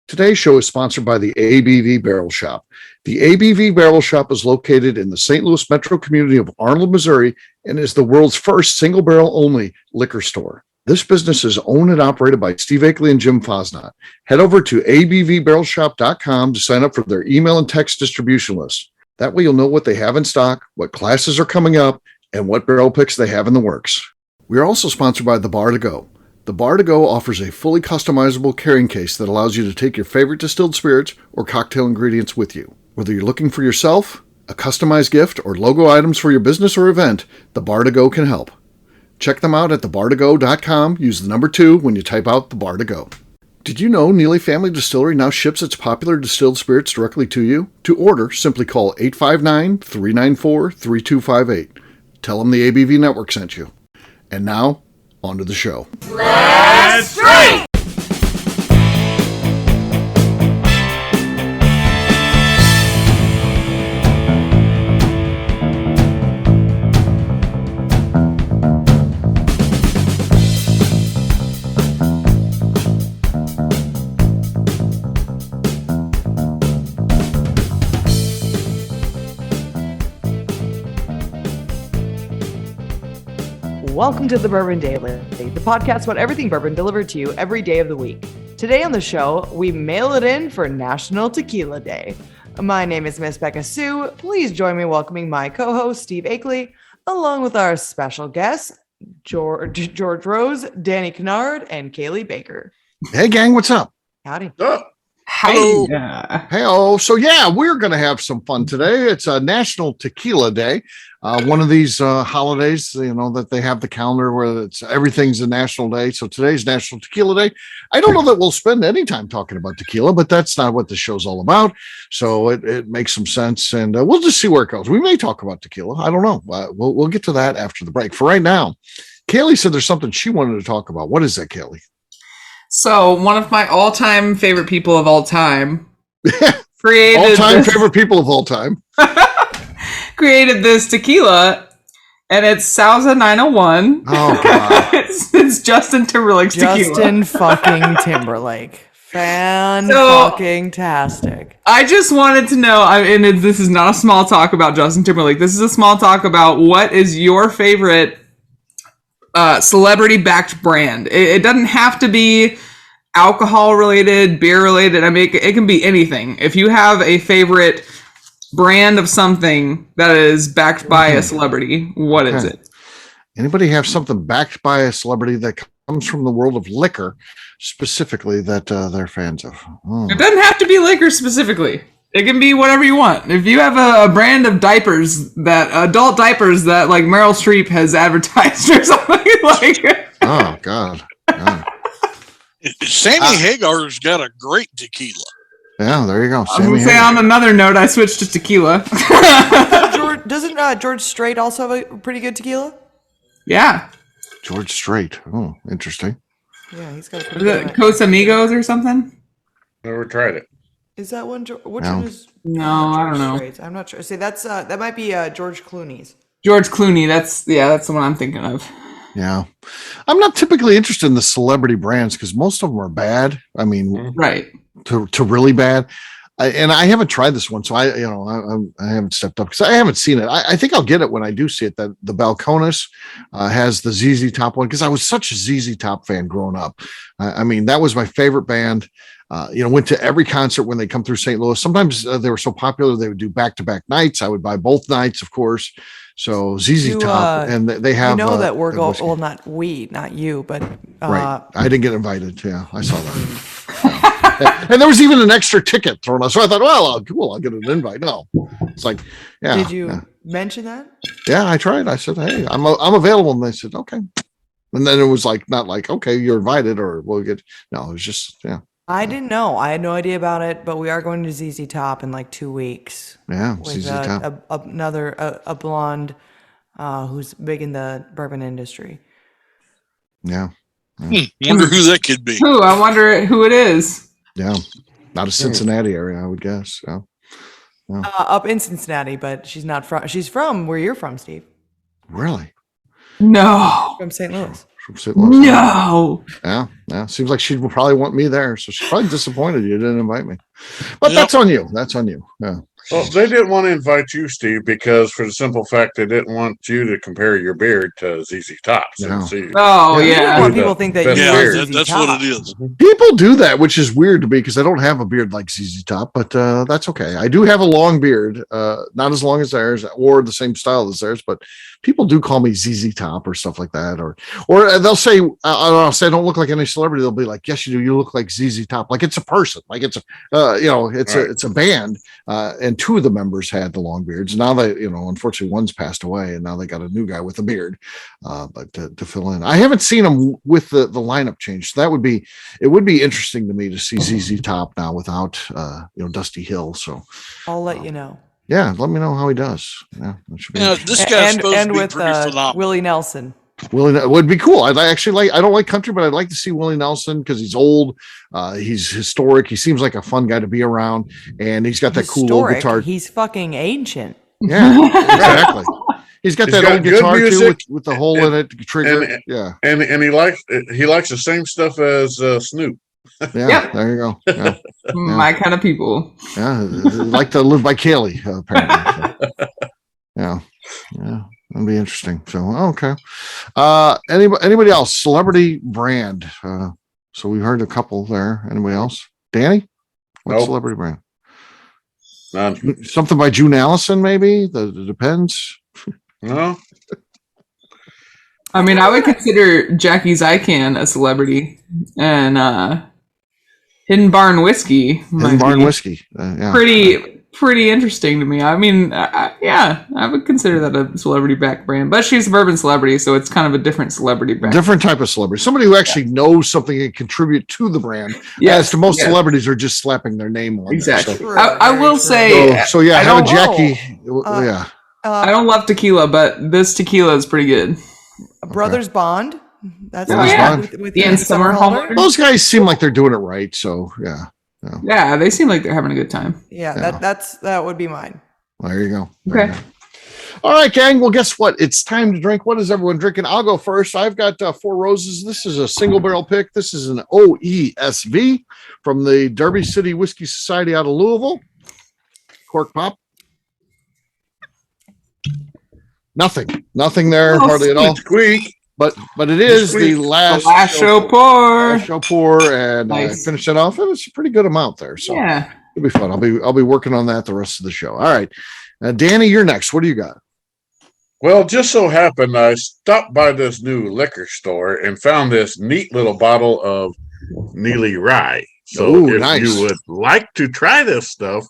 Today's show is sponsored by the ABV Barrel Shop. The ABV Barrel Shop is located in the St. Louis metro community of Arnold, Missouri, and is the world's first single barrel only liquor store. This business is owned and operated by Steve Cailee and Jim Fosnot. Head over to abvbarrelshop.com to sign up for their email and text distribution list. That way you'll know what they have in stock, what classes are coming up, and what barrel picks they have in the works. We are also sponsored by The Bar to Go. The Bar to Go offers a fully customizable carrying case that allows you to take your favorite distilled spirits or cocktail ingredients with you. Whether you're looking for yourself, a customized gift, or logo items for your business or event, The Bar to Go can help. Check them out at thebar2go.com. Use the number 2 when you type out The Bar to Go. Did you know Neely Family Distillery now ships its popular distilled spirits directly to you? To order, simply call 859-394-3258. Tell them the ABV Network sent you. And now, on to the show. Let's drink! Welcome to the Bourbon Daily, the podcast about everything bourbon delivered to you every day of the week. Today on the show, we mail it in for National Tequila Day. My name is Miss Beka Sue. Please join me in welcoming my co-host, Steve Cailee, along with our special guests, George Rose, Danny Kennard, and Cailee Baker. Hey, gang, what's up? Howdy. Hello. Hey, so yeah, we're going to have some fun today. It's a National Tequila Day. One of these holidays, that they have the calendar where everything's a national day. So today's National Tequila Day. I don't know that we'll spend any time talking about tequila, but that's not what the show's all about. So it makes some sense, and we'll just see where it goes. We may talk about tequila. I don't know. We'll get to that after the break. For right now, Cailee said there's something she wanted to talk about. What is that, Cailee? So one of my all-time favorite people of all time favorite people of all time created this tequila, and it's Sauza 901. Oh God. it's Justin Timberlake's tequila. Justin fucking Timberlake. Fan-fucking-tastic. I just wanted to know, this is not a small talk about Justin Timberlake. This is a small talk about what is your favorite celebrity-backed brand. It doesn't have to be alcohol-related, beer-related. I mean, it can be anything. If you have a favorite brand of something that is backed by a celebrity, what is it? Anybody have something backed by a celebrity that comes from the world of liquor, specifically, that they're fans of? It doesn't have to be liquor specifically. It can be whatever you want. If you have a brand of diapers, adult diapers that like Meryl Streep has advertised or something like. Oh God. Sammy Hagar's got a great tequila. Yeah, there you go. On another note, I switched to tequila. Doesn't George Strait also have a pretty good tequila? Yeah. George Strait. Oh, interesting. Yeah, he's got a pretty good. Casamigos or something? Never tried it. Is that one? Which one is? No, I don't know. Straits? I'm not sure. See, that might be George Clooney's. George Clooney. That's the one I'm thinking of. Yeah, I'm not typically interested in the celebrity brands because most of them are bad. I mean, right to really bad. And I haven't tried this one, so I haven't stepped up because I haven't seen it. I think I'll get it when I do see it. That the Balcones has the ZZ Top one because I was such a ZZ Top fan growing up. I mean, that was my favorite band. Went to every concert when they come through St. Louis. Sometimes they were so popular they would do back-to-back nights. I would buy both nights, of course. So ZZ Top, and they have. That we're going. Well, not you, but right. I didn't get invited. Yeah, I saw that. And there was even an extra ticket thrown out. So I thought, well, I'll get an invite. No, it's like, yeah. Did you mention that? Yeah, I tried. I said, hey, I'm available, and they said, okay. And then it was like not like, okay, you're invited, or we'll get. No, it was just I didn't know. I had no idea about it, but we are going to ZZ Top in like 2 weeks. Yeah, with ZZ Top. a blonde who's big in the bourbon industry. Yeah. Wonder who that could be. I wonder who it is. Yeah, not a Cincinnati area, I would guess. Yeah. Up in Cincinnati, but she's not from. She's from where you're from, Steve. Really? No. From St. Louis. from St. Louis. No. Yeah. Seems like she would probably want me there. So she's probably disappointed you didn't invite me. But that's on you. That's on you. Yeah. Well, they didn't want to invite you, Steve, because for the simple fact they didn't want you to compare your beard to ZZ Top. No. Oh, You don't yeah. want people to think that you Yeah, are Yeah, ZZ that's Top. what it is. People do that, which is weird to me because I don't have a beard like ZZ Top, but that's okay. I do have a long beard, not as long as theirs or the same style as theirs, but people do call me ZZ Top or stuff like that, or they'll say, I'll say I don't look like any celebrity. They'll be like, "Yes, you do. You look like ZZ Top." Like it's a person, like it's a, it's a band, and two of the members had the long beards. Now they, unfortunately, one's passed away, and now they got a new guy with a beard, but to fill in. I haven't seen them with the lineup change. So it would be interesting to me to see ZZ Top now without Dusty Hill. So I'll let you know. yeah, let me know how he does. Yeah, that should be This guy's supposed to And be with pretty phenomenal. Willie Nelson. Willie. It would be cool. I don't like country, but I'd like to see Willie Nelson because he's old. He's historic. He seems like a fun guy to be around, and he's got that cool old Historic. guitar. He's fucking ancient. Yeah, exactly. He's got that got old good guitar too music, with the hole in it, trigger. Yeah, And he likes the same stuff as Snoop. yeah. Yep. There you go. Yeah, My kind of people. yeah. They like to live by Cailee, apparently. So. Yeah, that'd be interesting. So okay. Anybody else? Celebrity brand. So we heard a couple there. Anybody else? Danny? What Nope. celebrity brand? None. Something by June Allison, maybe? It depends. No. I mean, I would consider Jackie Zykan a celebrity, and Hidden Barn Whiskey. might Hidden Barn be Whiskey. Yeah. pretty interesting to me. I mean, I would consider that a celebrity back brand, but she's a bourbon celebrity, so it's kind of a different celebrity back. Different type of celebrity. Somebody who actually knows something and contribute to the brand. Yes, As to most yes. celebrities are just slapping their name on Exactly. there. True, I very will true. say, So yeah, I have a don't- Jackie. Oh. Yeah. I don't love tequila, but this tequila is pretty good. Brothers Bond. That's Brothers yeah. Bond. with Ian Somerhalder. Those guys seem like they're doing it right. So yeah. Yeah, they seem like they're having a good time. Yeah, Yeah. that would be mine. Well, there you go. Okay. All right, gang. Well, guess what? It's time to drink. What is everyone drinking? I'll go first. I've got Four Roses. This is a single barrel pick. This is an OESV from the Derby City Whiskey Society out of Louisville. Cork pop. Nothing there, Oh, hardly at all. Squeak. But it is the last show pour. last show pour, and Nice. I finished it off. It was a pretty good amount there. So Yeah. it'll be fun. I'll be working on that the rest of the show. All right, Danny, you're next. What do you got? Well, just so happened I stopped by this new liquor store and found this neat little bottle of Neely Rye. So Ooh, if nice. you would like to try this stuff,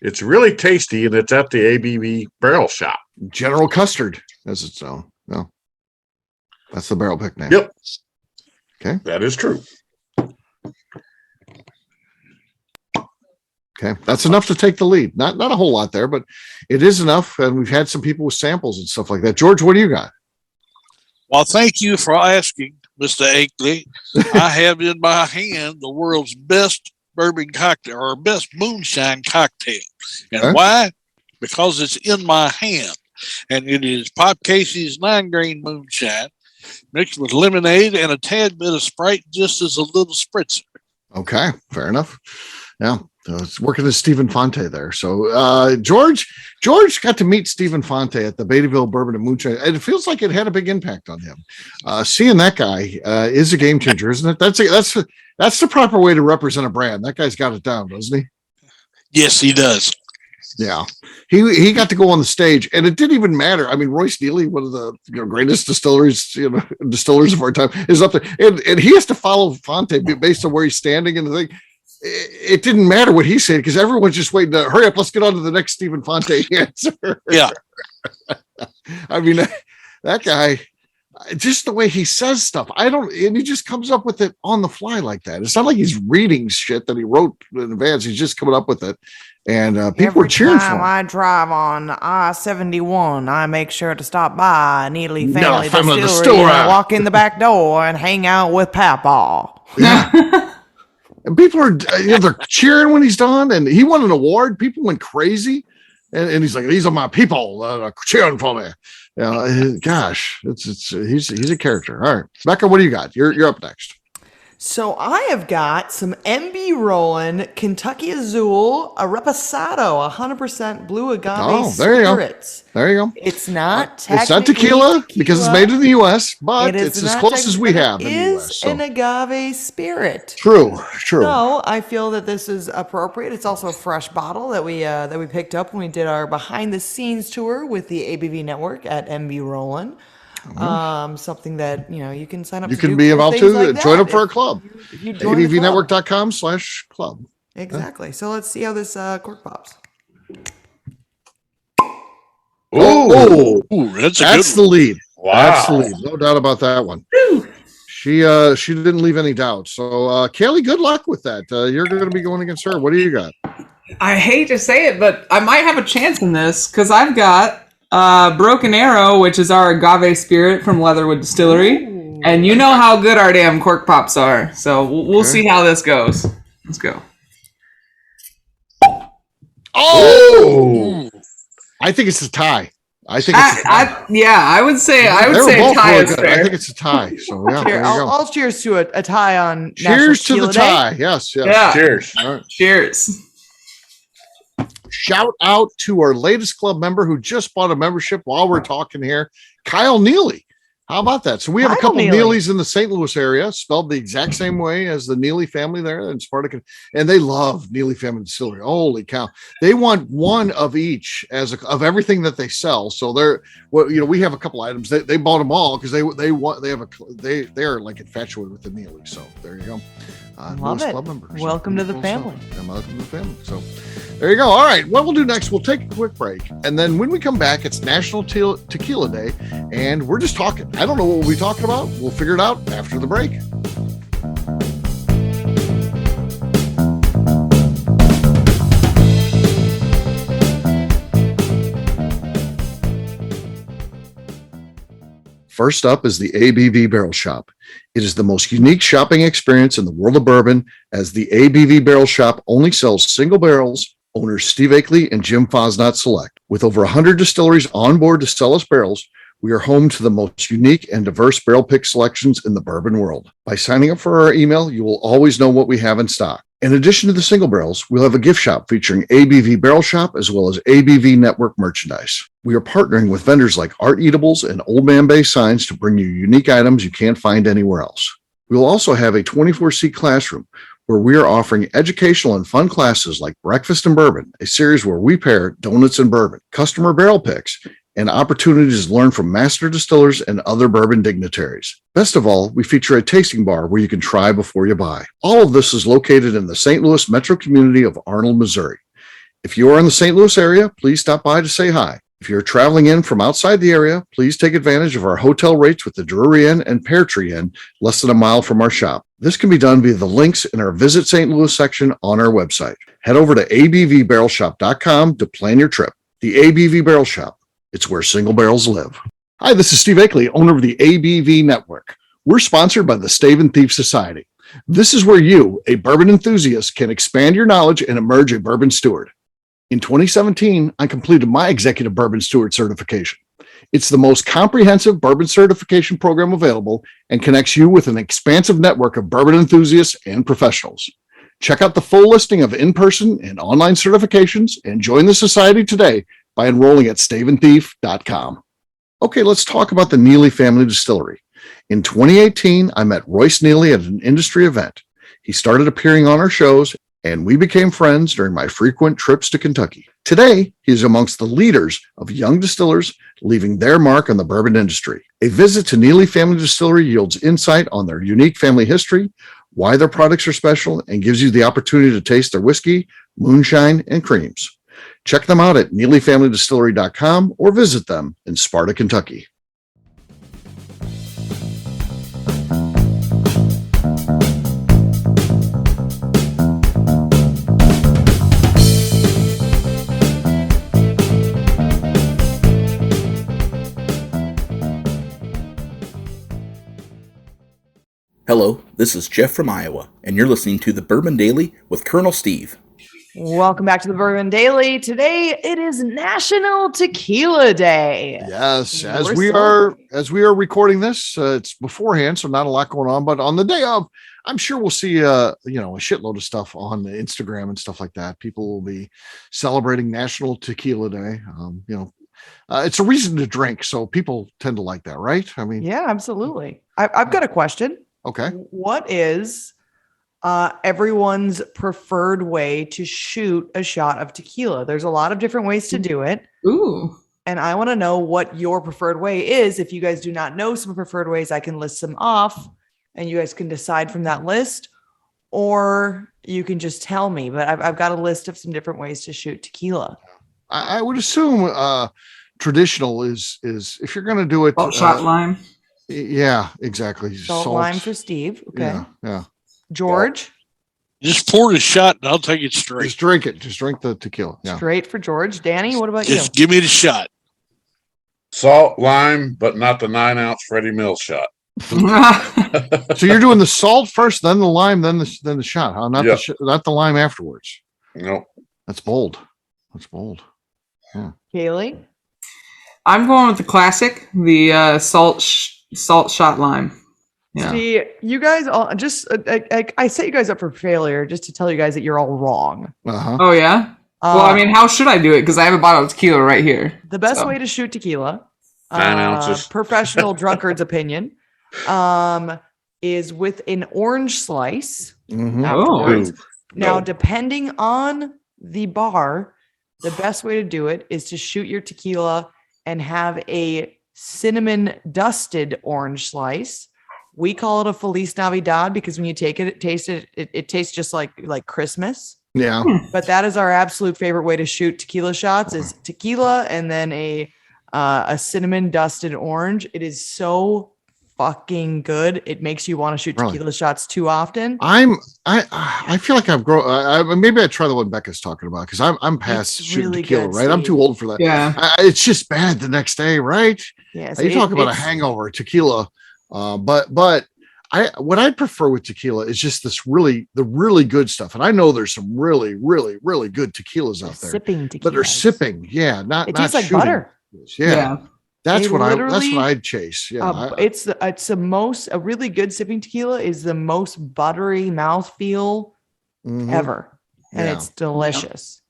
it's really tasty and it's at the ABV Barrel Shop. General Custard, as its own. No, that's the barrel pick name. Yep. Okay. That is true. Okay, that's enough to take the lead. Not a whole lot there, but it is enough. And we've had some people with samples and stuff like that. George, what do you got? Well, thank you for asking, Mr. Akeley. I have in my hand the world's best bourbon cocktail or best moonshine cocktail. And Okay. why? Because it's in my hand. And it is Pop Casey's 9-grain moonshine mixed with lemonade and a tad bit of Sprite just as a little spritzer. Okay, fair enough. Yeah, it's working as Stephen Fonte there. So George got to meet Stephen Fonte at the Beattyville Bourbon and Moonshine. And it feels like it had a big impact on him. Seeing that guy is a game changer, isn't it? That's the proper way to represent a brand. That guy's got it down, doesn't he? Yes, he does. Yeah, he got to go on the stage, and it didn't even matter. I mean, Royce Neely, one of the greatest distillers of our time, is up there, and he has to follow Fonte based on where he's standing and the thing. It didn't matter what he said because everyone's just waiting to hurry up. Let's get on to the next Stephen Fonte answer. Yeah. I mean, that guy, just the way he says stuff, and he just comes up with it on the fly like that. It's not like he's reading shit that he wrote in advance. He's just coming up with it. And people were cheering for him. I drive on I-71, I make sure to stop by Neely Family Family Distillery and walk in the back door and hang out with Papa. Yeah. And people are they're cheering when he's done, and he won an award. People went crazy. And he's like, these are my people cheering for me. Gosh, he's a character. All right, Beka, what do you got? You're up next. So I have got some MB Rollin Kentucky Azul, a Reposado, 100% blue agave There you go. spirits. There you go. It's not It's not tequila because it's made in the U.S., but It is it's as not close as we but have it in the U.S. is So. an agave spirit. True. So I feel that this is appropriate. It's also a fresh bottle that we picked up when we did our behind the scenes tour with the ABV network at MB Rollin. Something that you can sign up. You to can do be cool involved things too. like Join that up for a club. If you join the club. ABVnetwork.com/club. Exactly. So let's see how this cork pops. Oh, Ooh, that's the lead. Wow. That's the lead. No doubt about that one. She didn't leave any doubt. So Cailee, good luck with that. You're going to be going against her. What do you got? I hate to say it, but I might have a chance in this because I've got Broken Arrow, which is our agave spirit from Leatherwood Distillery. Ooh. And you know how good our damn cork pops are. So we'll see how this goes. Let's go. Oh! I think it's a tie. I would say tie is fair. I think it's a tie. So yeah, there you go. I'll cheers to a tie on. Cheers to the tie. Day. Yes. Yeah. Cheers. All right. Cheers. Shout out to our latest club member who just bought a membership while we're talking here, Kyle Neely. How about that? So we have a couple Neelys in the St. Louis area, spelled the exact same way as the Neely family there in Sparta, and they love Neely Family Distillery. Holy cow! They want one of each of everything that they sell. So we have a couple items. They bought them all because they are like infatuated with the Neely. So there you go. Love it. Club members. Welcome to the family. Welcome to the family. So there you go. All right. What we'll do next, we'll take a quick break. And then when we come back, it's National Tequila Day. And we're just talking. I don't know what we'll be talking about. We'll figure it out after the break. First up is the ABV Barrel Shop. It is the most unique shopping experience in the world of bourbon, as the ABV Barrel Shop only sells single barrels. Owners Steve Akeley and Jim Fosnot select. With over 100 distilleries on board to sell us barrels, we are home to the most unique and diverse barrel pick selections in the bourbon world. By signing up for our email, you will always know what we have in stock. In addition to the single barrels, we'll have a gift shop featuring ABV Barrel Shop as well as ABV Network merchandise. We are partnering with vendors like Art Eatables and Old Man Bay Signs to bring you unique items you can't find anywhere else. We will also have a 24-seat classroom where we are offering educational and fun classes like Breakfast and Bourbon, a series where we pair donuts and bourbon, customer barrel picks, and opportunities to learn from master distillers and other bourbon dignitaries. Best of all, we feature a tasting bar where you can try before you buy. All of this is located in the St. Louis metro community of Arnold, Missouri. If you are in the St. Louis area, please stop by to say hi. If you're traveling in from outside the area, please take advantage of our hotel rates with the Drury Inn and Pear Tree Inn, less than a mile from our shop. This can be done via the links in our Visit St. Louis section on our website. Head over to abvbarrelshop.com to plan your trip. The ABV Barrel Shop. It's where single barrels live. Hi, this is Steve Akeley, owner of the ABV Network. We're sponsored by the Stave and Thief Society. This is where you, a bourbon enthusiast, can expand your knowledge and emerge a bourbon steward. In 2017, I completed my Executive Bourbon Steward certification. It's the most comprehensive bourbon certification program available and connects you with an expansive network of bourbon enthusiasts and professionals. Check out the full listing of in-person and online certifications and join the society today by enrolling at staveandthief.com. Okay, let's talk about the Neely Family Distillery. In 2018, I met Royce Neely at an industry event. He started appearing on our shows, and we became friends during my frequent trips to Kentucky. Today, he is amongst the leaders of young distillers leaving their mark on the bourbon industry. A visit to Neely Family Distillery yields insight on their unique family history, why their products are special, and gives you the opportunity to taste their whiskey, moonshine, and creams. Check them out at NeelyFamilyDistillery.com or visit them in Sparta, Kentucky. Hello, this is Jeff from Iowa, and you're listening to the Bourbon Daily with Colonel Steve. Welcome back to the Bourbon Daily. Today it is National Tequila Day. Yes, as We're we celebrating. are recording this, it's beforehand, so not a lot going on. But on the day of, I'm sure we'll see a shitload of stuff on Instagram and stuff like that. People will be celebrating National Tequila Day. It's a reason to drink, so people tend to like that, right? I mean, Yeah, absolutely. I've got a question. okay. What is everyone's preferred way to shoot a shot of tequila? There's a lot of different ways to do it. Ooh. And I want to know what your preferred way is. If you guys do not know some preferred ways, I can list them off and you guys can decide from that list, or you can just tell me. But I've got a list of some different ways to shoot tequila. I would assume traditional is if you're going to do it. Salt shot lime. Yeah, exactly. Salt, lime for Steve. Okay. Yeah. George. Just pour the shot and I'll take it straight. Just drink it. Just drink the tequila. Yeah. Straight for George. Danny, what about Just give me the shot. Salt, lime, but not the 9-ounce Freddie Mills shot. So you're doing the salt first, then the lime, then the shot, huh? Not not the lime afterwards. Nope. That's bold. Cailee? I'm going with the classic, the salt shot lime. Yeah. See, you guys all just, I set you guys up for failure just to tell you guys that you're all wrong. Uh-huh. Oh, yeah? Well, I mean, how should I do it? Because I have a bottle of tequila right here. The best way to shoot tequila, 9 ounces. professional drunkard's opinion, is with an orange slice. Mhm. Afterwards. Ooh. Now, No. depending on the bar, the best way to do it is to shoot your tequila and have a cinnamon dusted orange slice. We call it a Feliz Navidad because when you take it, it tastes just like Christmas. Yeah. But that is our absolute favorite way to shoot tequila shots is tequila and then a cinnamon dusted orange. It is so fucking good. It makes you want to shoot Really? tequila shots too often. I feel like I've grown. Maybe I try the one Becca's talking about because I'm past It's shooting really tequila, good, right? I'm Steve. too old for that. Yeah. It's just bad the next day, right? Yes, You talk about a hangover, tequila. But what I prefer with tequila is just the really good stuff. And I know there's some really, really, really good tequillas out there, sipping tequila. but they're sipping. Yeah. It tastes like butter. Yeah. That's They what literally- I'd chase. Yeah. It's a really good sipping tequila is the most buttery mouthfeel Mhm. ever. And Yeah. it's delicious.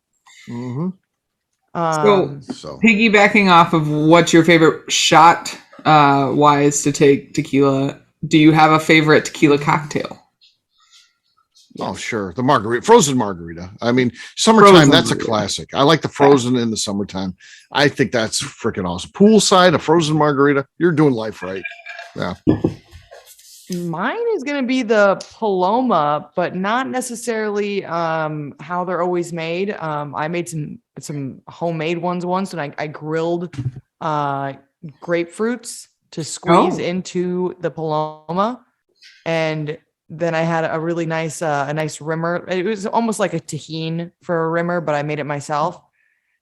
Mhm. So piggybacking off of what's your favorite shot wise to take tequila, do you have a favorite tequila cocktail? Oh, sure. The margarita, frozen margarita. I mean, summertime, Frozen that's a margarita. classic. I like the frozen in the summertime. I think that's freaking awesome. Poolside, a frozen margarita. You're doing life right. Yeah. Mine is going to be the Paloma, but not necessarily how they're always made. I made some homemade ones once, and I grilled grapefruits to squeeze into the Paloma, and then I had a really nice rimmer. It was almost like a tahine for a rimmer, but I made it myself,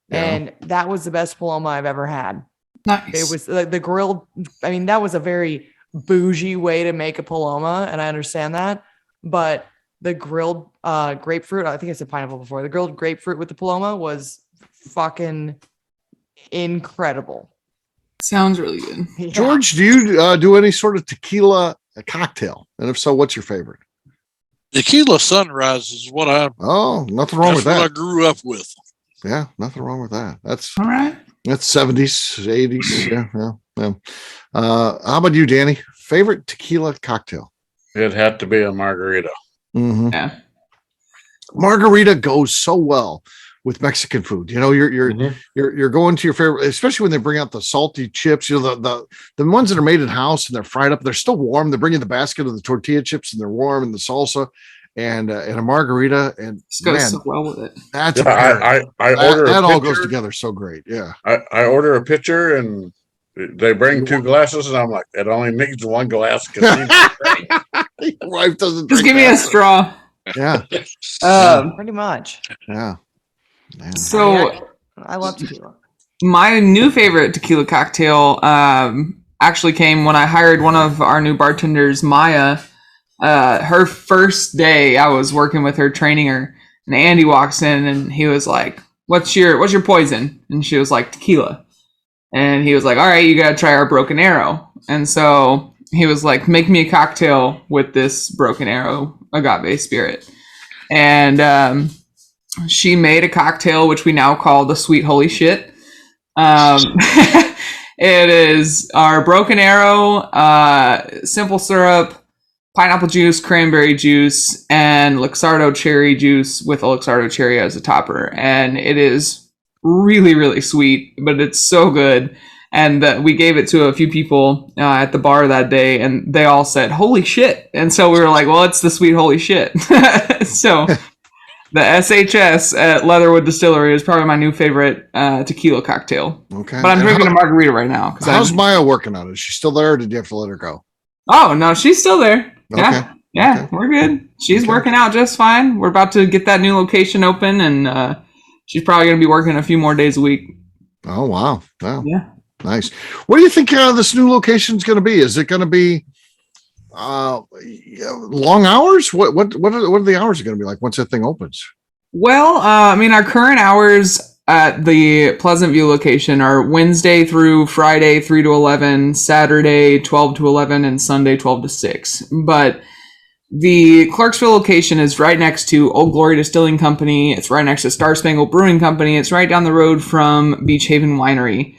and that was the best Paloma I've ever had. Nice. It was the grilled. I mean, that was a very bougie way to make a Paloma, and I understand that. But the grilled grapefruit, I think I said pineapple before. The grilled grapefruit with the Paloma was fucking incredible. Sounds really good. Yeah. George, do you do any sort of tequila cocktail? And if so, what's your favorite? Tequila Sunrise is what Oh, nothing wrong that's with what I that. grew up with. Yeah, nothing wrong with that. That's All right. 70s, 80s. Yeah. How about you, Danny? Favorite tequila cocktail? It had to be a margarita. Mhm. Yeah. Margarita goes so well with Mexican food. You know, you're going to your favorite, especially when they bring out the salty chips. You know, the ones that are made in house and they're fried up. They're still warm. They bring in the basket of the tortilla chips and they're warm, and the salsa and a margarita. And This goes man, so well with it. that's a Yeah, pairing. I order that a all goes pitcher. together so great. Yeah. I order a pitcher and they bring 2 glasses, and I'm like, it only needs 1 glass. 'Cause Your wife doesn't Just drink give me a that. straw. Yeah. Pretty much. Yeah. Man. So I love tequila. my new favorite tequila cocktail actually came when I hired one of our new bartenders, Maya. Her first day, I was working with her, training her, And Andy walks in and he was like, what's your poison? And she was like, tequila. And he was like, all right, you got to try our Broken Arrow. And so he was like, make me a cocktail with this Broken Arrow agave spirit. And she made a cocktail, which we now call the Sweet Holy Shit. It is our Broken Arrow, simple syrup, pineapple juice, cranberry juice, and Luxardo cherry juice with a Luxardo cherry as a topper. And it is really, really sweet, but it's so good. And we gave it to a few people at the bar that day, and they all said, holy shit. And so we were like, well, it's the Sweet Holy Shit. So the SHS at Leatherwood Distillery is probably my new favorite tequila cocktail. Okay. But I'm drinking a margarita right now. How's Maya working on it? Is she still there, or did you have to let her go? Oh, no, she's still there. Okay. Yeah, Okay. we're good. She's working out just fine. We're about to get that new location open, and she's probably going to be working a few more days a week. Oh, wow. Wow. Yeah. Nice. What do you think this new location is going to be? Is it going to be long hours? What are the hours going to be like once that thing opens? Well, I mean, our current hours at the Pleasant View location are Wednesday through Friday, 3 to 11, Saturday, 12 to 11, and Sunday, 12 to 6. But the Clarksville location is right next to Old Glory Distilling Company. It's right next to Star Spangled Brewing Company. It's right down the road from Beach Haven Winery.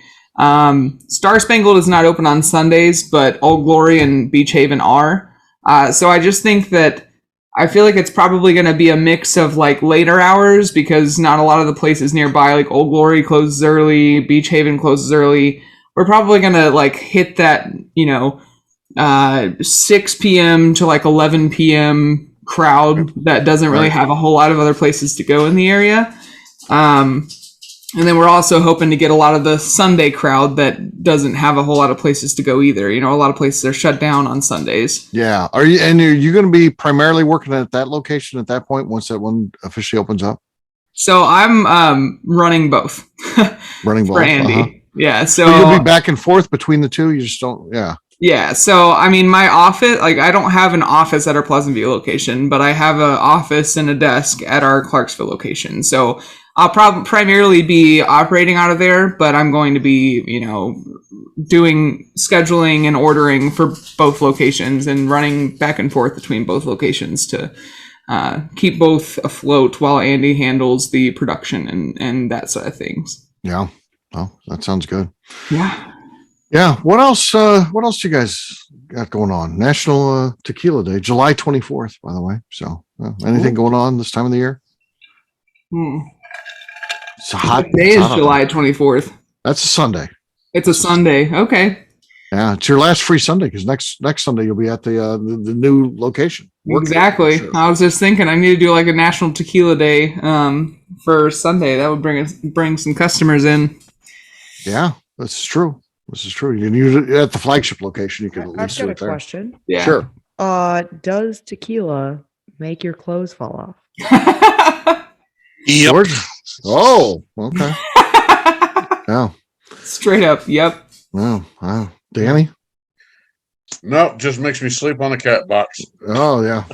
Star Spangled is not open on Sundays, but Old Glory and Beach Haven are. So I just think that I feel like it's probably going to be a mix of like later hours, because not a lot of the places nearby, like Old Glory closes early, Beach Haven closes early. We're probably going to like hit that, 6 p.m. to like 11 p.m. crowd that doesn't really have a whole lot of other places to go in the area. And then we're also hoping to get a lot of the Sunday crowd that doesn't have a whole lot of places to go either. A lot of places are shut down on Sundays. Yeah. Are you going to be primarily working at that location at that point once that one officially opens up? So I'm running both. Running both for Andy. Uh-huh. Yeah. So you'll be back and forth between the two. You just don't. Yeah. Yeah. So, I mean, my office, like I don't have an office at our Pleasant View location, but I have an office and a desk at our Clarksville location. So I'll probably primarily be operating out of there, but I'm going to be, doing scheduling and ordering for both locations and running back and forth between both locations to keep both afloat while Andy handles the production and that sort of things. Yeah. Oh, that sounds good. Yeah. Yeah. What else? What else do you guys got going on? National Tequila Day, July 24th, by the way. So, anything going on this time of the year? It's hot. What day is July 24th? That's a Sunday. It's a Sunday. Okay. Yeah, it's your last free Sunday because next Sunday you'll be at the new location. Exactly. Sure. I was just thinking I need to do like a National Tequila Day for Sunday. That would bring some customers in. Yeah, this is true. This is true. You at the flagship location, you can at I've least got do a it there. question. Yeah. Sure. Does tequila make your clothes fall off? Yep. George? Oh, okay. Yeah. Straight up. Yep. Wow. Danny? No, just makes me sleep on the cat box. Oh, yeah.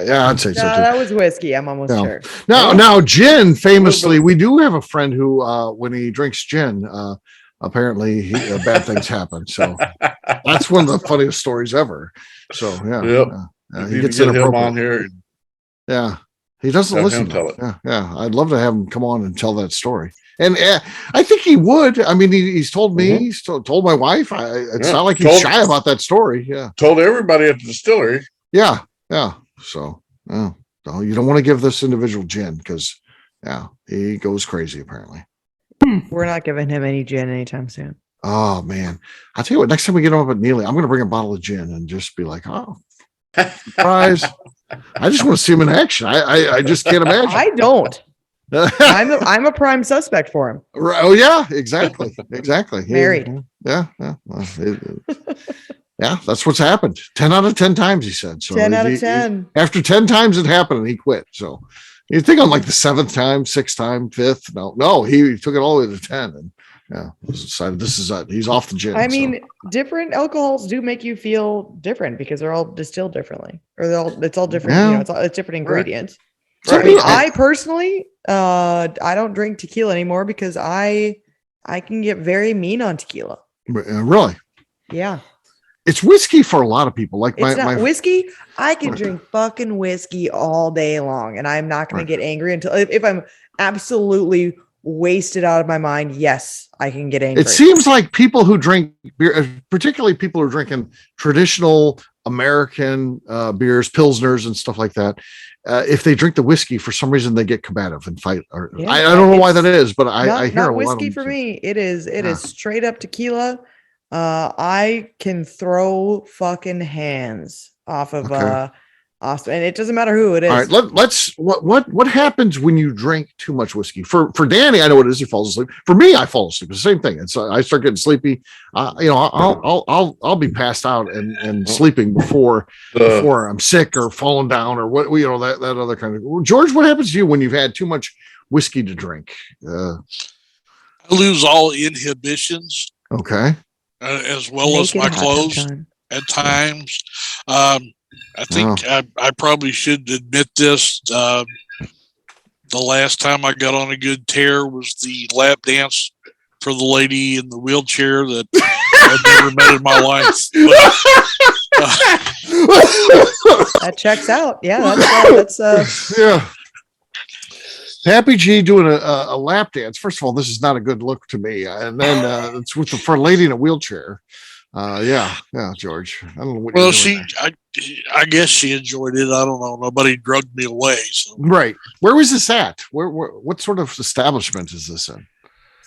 Yeah, I'd say so No, too. that was whiskey. I'm almost No. sure. Now, gin, famously, we do have a friend who, when he drinks gin, apparently bad things happen. So that's one of the funniest stories ever. So, yeah. Yep. He gets get him inappropriate. on here. Yeah. He doesn't Have listen. him tell it. Yeah. I'd love to have him come on and tell that story. And I think he would. I mean, he's told me, he's told my wife. It's not like he's shy about that story. Yeah. Told everybody at the distillery. Yeah. Yeah. So, no, you don't want to give this individual gin because, he goes crazy apparently. We're not giving him any gin anytime soon. Oh, man. I'll tell you what, next time we get him up at Neely, I'm going to bring a bottle of gin and just be like, oh, surprise. I just want to see him in action. I just can't imagine. I don't. I'm a prime suspect for him. Right. Oh, yeah, exactly. Exactly. Married. Yeah. Well, yeah, that's what's happened. 10 out of 10 times, he said. So 10 out of 10. After 10 times it happened and he quit. So you think on like the 7th time, 6th time, 5th. No, he took it all the way to 10 and decided this is he's off the gin. I mean, different alcohols do make you feel different because they're all distilled differently, or it's all different. Yeah. It's different ingredients. I mean, I personally, I don't drink tequila anymore because I can get very mean on tequila. Really? Yeah. It's whiskey for a lot of people. Like It's my not whiskey. I can drink fucking whiskey all day long, and I'm not going to get angry until if I'm absolutely wasted out of my mind. Yes, I can get angry. It seems like people who drink beer, particularly people who are drinking traditional American beers, pilsners, and stuff like that, if they drink the whiskey, for some reason they get combative and fight. I don't know why that is, but I hear not a lot whiskey of for me. It is straight up tequila. I can throw fucking hands off of Austin, and it doesn't matter who it is. All right, let's what happens when you drink too much whiskey? For Danny, I know what it is. He falls asleep. For me, I fall asleep. It's the same thing. It's I start getting sleepy. I'll be passed out and sleeping before I'm sick or falling down or what that other kind of. George, what happens to you when you've had too much whiskey to drink? I lose all inhibitions. Okay. As well as my clothes at times. I think I probably should admit this. The last time I got on a good tear was the lap dance for the lady in the wheelchair that I've never met in my life. That checks out. Yeah, that's yeah. Happy G doing a lap dance. First of all, this is not a good look to me. And then it's for a lady in a wheelchair. Yeah, George. I don't know what. Well, I guess she enjoyed it. I don't know. Nobody drugged me away. So. Right. Where was this at? What sort of establishment is this in?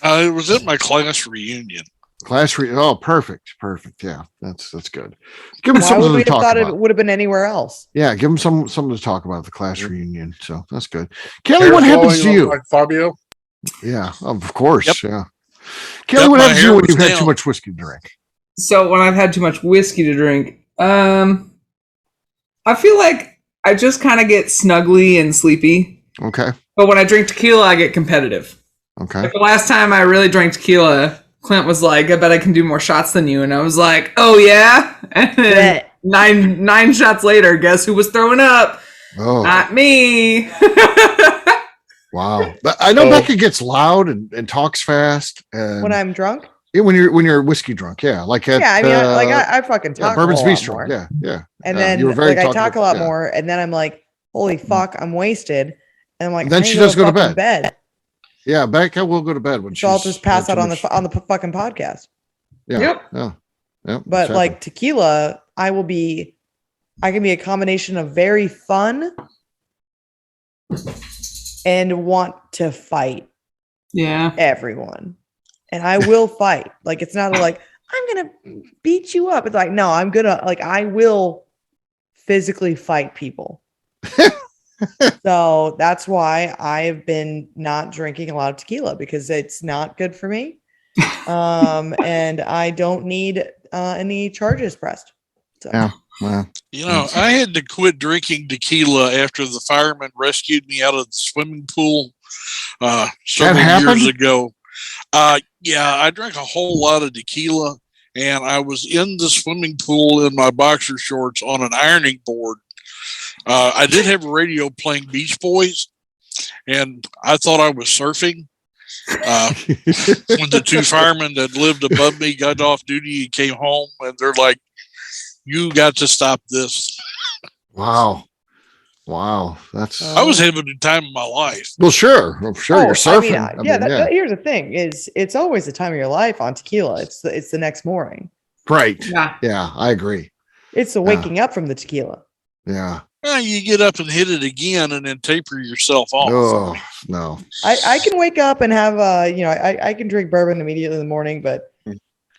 It was at my class reunion. Oh, perfect. Yeah, that's good. Give them something to talk about. It would have been anywhere else. Yeah, give them something to talk about the class reunion. So that's good. Cailee, what happens to you? Like Fabio? Yeah, of course. Yep. Yeah. Cailee, what happens to you when you've had too much whiskey to drink? So when I've had too much whiskey to drink, I feel like I just kind of get snuggly and sleepy. Okay. But when I drink tequila, I get competitive. Okay. Like the last time I really drank tequila, Clint was like, I bet I can do more shots than you. And I was like, oh, yeah? And then nine shots later, guess who was throwing up? Oh. Not me. Wow. I know Beka gets loud and talks fast. And when I'm drunk? Yeah, when you're whiskey drunk. Yeah. Like at, I fucking talk Bourbon's a lot Bistro. more. Yeah. And then I talk a lot more. And then I'm like, holy fuck, I'm wasted. And I'm like, and then she does go to bed. Yeah, Beka will go to bed when so I'll just pass out on the fucking podcast. Yeah. Yep. Yeah. But exactly. Like tequila, I can be a combination of very fun and want to fight. Yeah. Everyone. And I will fight. Like it's not I'm gonna beat you up. It's like, no, I will physically fight people. So that's why I've been not drinking a lot of tequila because it's not good for me. And I don't need any charges pressed. So. Yeah. Wow. I had to quit drinking tequila after the firemen rescued me out of the swimming pool several years ago. Yeah, I drank a whole lot of tequila, and I was in the swimming pool in my boxer shorts on an ironing board. I did have a radio playing Beach Boys, and I thought I was surfing. When the two firemen that lived above me got off duty and came home, and they're like, "You got to stop this." Wow. That's. I was having the time of my life. Well, sure. You're surfing. Here's the thing: it's always the time of your life on tequila. It's the next morning. Right. Yeah. I agree. It's the waking up from the tequila. Yeah. You get up and hit it again, and then taper yourself off. Oh no! I can wake up and have I can drink bourbon immediately in the morning, but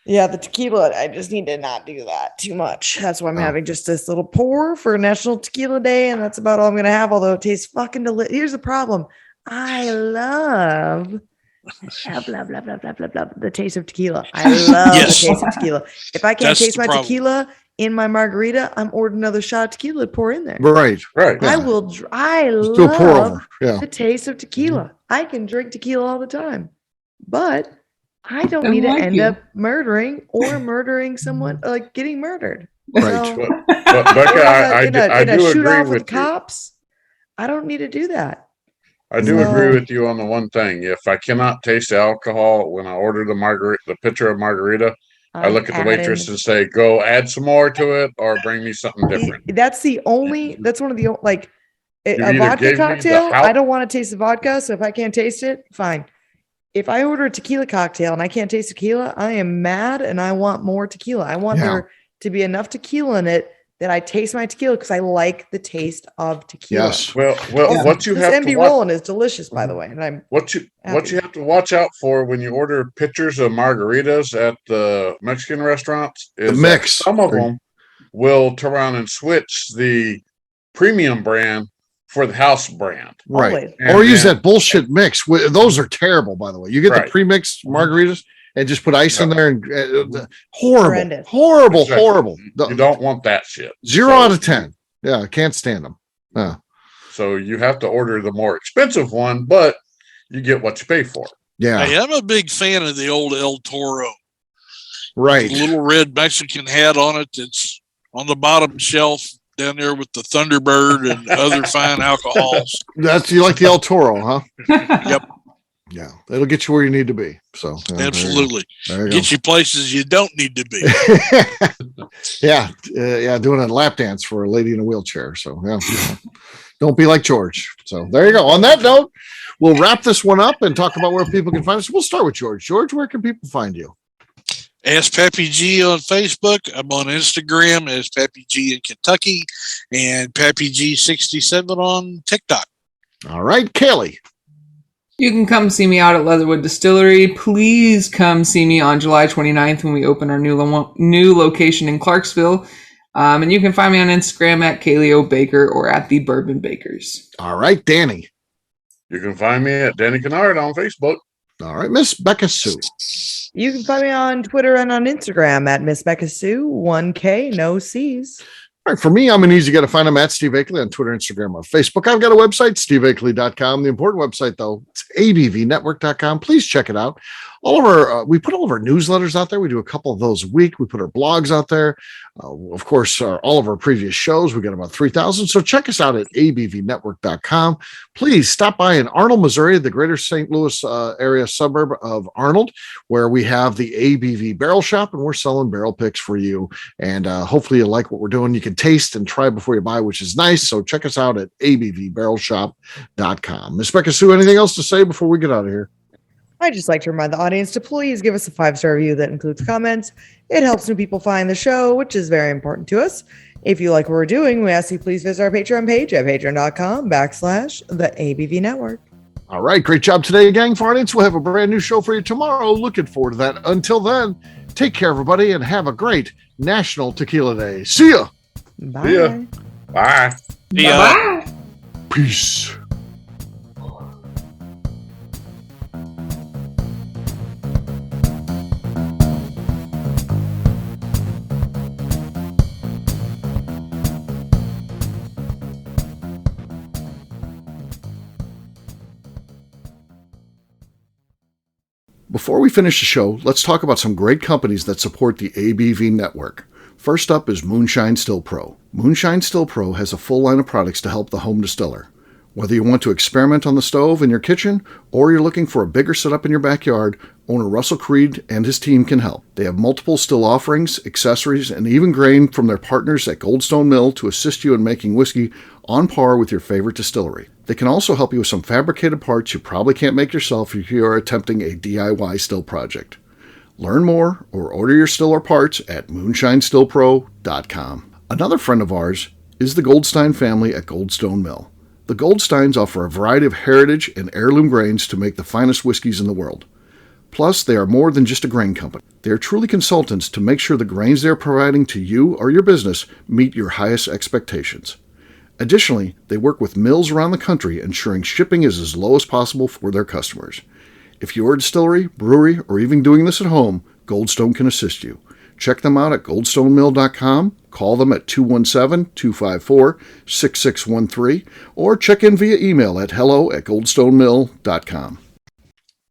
yeah, the tequila I just need to not do that too much. That's why I'm having just this little pour for National Tequila Day, and that's about all I'm gonna have. Although it tastes fucking delicious. Here's the problem: I love the taste of tequila. I love the taste of tequila. If I can't taste my tequila in my margarita, I'm ordering another shot of tequila to pour in there. Right. Yeah. I love the taste of tequila. I can drink tequila all the time, but I don't need to end up murdering someone, like getting murdered. Right. So, but Beka, I do agree with the cops. I don't need to do that. I do agree with you on the one thing. If I cannot taste the alcohol when I order the pitcher of margarita, I look at the waitress and say, "Go add some more to it, or bring me something different." That's one of the like a vodka cocktail. I don't want to taste the vodka, so if I can't taste it, fine. If I order a tequila cocktail and I can't taste tequila, I am mad and I want more tequila. I want there to be enough tequila in it that I taste my tequila because I like the taste of tequila. Yes. Well, what you have MD to watch, Rollin is delicious, by the way, and I'm what you have to watch out for when you order pitchers of margaritas at the Mexican restaurants is the mix. Some of them will turn around and switch the premium brand for the house brand, right? Or use that bullshit mix. Those are terrible, by the way. You get the pre-mixed margaritas and just put ice in there and horrible. You don't want that shit. 0 out of 10. Yeah, I can't stand them. So you have to order the more expensive one, but you get what you pay for. Yeah. Hey, I'm a big fan of the old El Toro. Right. The little red Mexican hat on it. It's on the bottom shelf down there with the Thunderbird and other fine alcohols. You like the El Toro, huh? Yep. Yeah, it'll get you where you need to be. So absolutely, get you places you don't need to be. Doing a lap dance for a lady in a wheelchair. So don't be like George. So there you go. On that note, we'll wrap this one up and talk about where people can find us. We'll start with George. George, where can people find you? Ask Pappy G on Facebook. I'm on Instagram as Pappy G in Kentucky, and Pappy G67 on TikTok. All right, Cailee. You can come see me out at Leatherwood Distillery. Please come see me on July 29th when we open our new location in Clarksville. And you can find me on Instagram at Cailee O Baker or at the Bourbon Bakers. All right, Danny. You can find me at Danny Kennard on Facebook. All right, Miss Beka Sue. You can find me on Twitter and on Instagram at Miss Beka Sue, 1K, no C's. All right, for me, I'm an easy guy to find. I'm at Steve Akeley on Twitter, Instagram, or Facebook. I've got a website, steveakeley.com. The important website, though, it's abvnetwork.com. Please check it out. We put all of our newsletters out there. We do a couple of those a week. We put our blogs out there. Of course, all of our previous shows. We got about 3,000. So check us out at abvnetwork.com. Please stop by in Arnold, Missouri, the greater St. Louis area suburb of Arnold, where we have the ABV Barrel Shop, and we're selling barrel picks for you. And hopefully you like what we're doing. You can taste and try before you buy, which is nice. So check us out at abvbarrelshop.com. Miss Beka Sue, anything else to say before we get out of here? I'd just like to remind the audience to please give us a 5-star review that includes comments. It helps new people find the show, which is very important to us. If you like what we're doing, we ask you please visit our Patreon page at patreon.com/the ABV Network. All right. Great job today, gang. For audience, we'll have a brand new show for you tomorrow. Looking forward to that. Until then, take care, everybody, and have a great National Tequila Day. See ya. Bye. See ya. Bye. Bye. Peace. Before we finish the show, let's talk about some great companies that support the ABV network. First up is Moonshine Still Pro. Moonshine Still Pro has a full line of products to help the home distiller. Whether you want to experiment on the stove in your kitchen or you're looking for a bigger setup in your backyard, owner Russell Creed and his team can help. They have multiple still offerings, accessories, and even grain from their partners at Goldstone Mill to assist you in making whiskey on par with your favorite distillery. They can also help you with some fabricated parts you probably can't make yourself if you are attempting a DIY still project. Learn more or order your still or parts at moonshinestillpro.com. Another friend of ours is the Goldstein family at Goldstone Mill. The Goldsteins offer a variety of heritage and heirloom grains to make the finest whiskeys in the world. Plus, they are more than just a grain company. They are truly consultants to make sure the grains they are providing to you or your business meet your highest expectations. Additionally, they work with mills around the country, ensuring shipping is as low as possible for their customers. If you're a distillery, brewery, or even doing this at home, Goldstone can assist you. Check them out at goldstonemill.com, call them at 217-254-6613, or check in via email at hello@goldstonemill.com.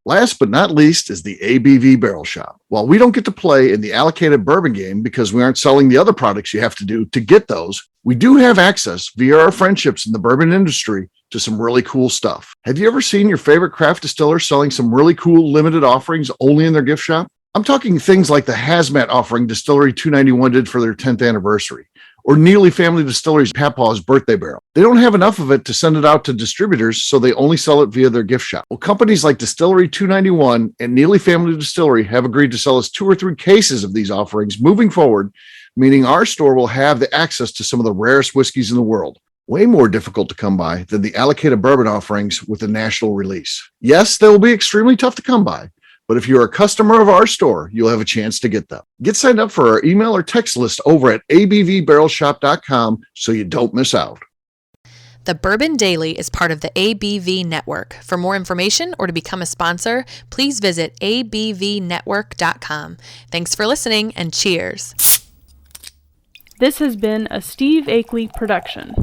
Last but not least is the ABV Barrel Shop. While we don't get to play in the allocated bourbon game because we aren't selling the other products you have to do to get those, We do have access via our friendships in the bourbon industry to some really cool stuff. Have you ever seen your favorite craft distiller selling some really cool limited offerings only in their gift shop? I'm talking things like the Hazmat offering Distillery 291 did for their 10th anniversary, or Neely Family Distillery's Papaw's birthday barrel. They don't have enough of it to send it out to distributors, so they only sell it via their gift shop. Well, companies like Distillery 291 and Neely Family Distillery have agreed to sell us 2 or 3 cases of these offerings moving forward, meaning our store will have the access to some of the rarest whiskeys in the world. Way more difficult to come by than the allocated bourbon offerings with a national release. Yes, they will be extremely tough to come by, but if you're a customer of our store, you'll have a chance to get them. Get signed up for our email or text list over at abvbarrelshop.com so you don't miss out. The Bourbon Daily is part of the ABV Network. For more information or to become a sponsor, please visit abvnetwork.com. Thanks for listening and cheers. This has been a Steve Akeley production.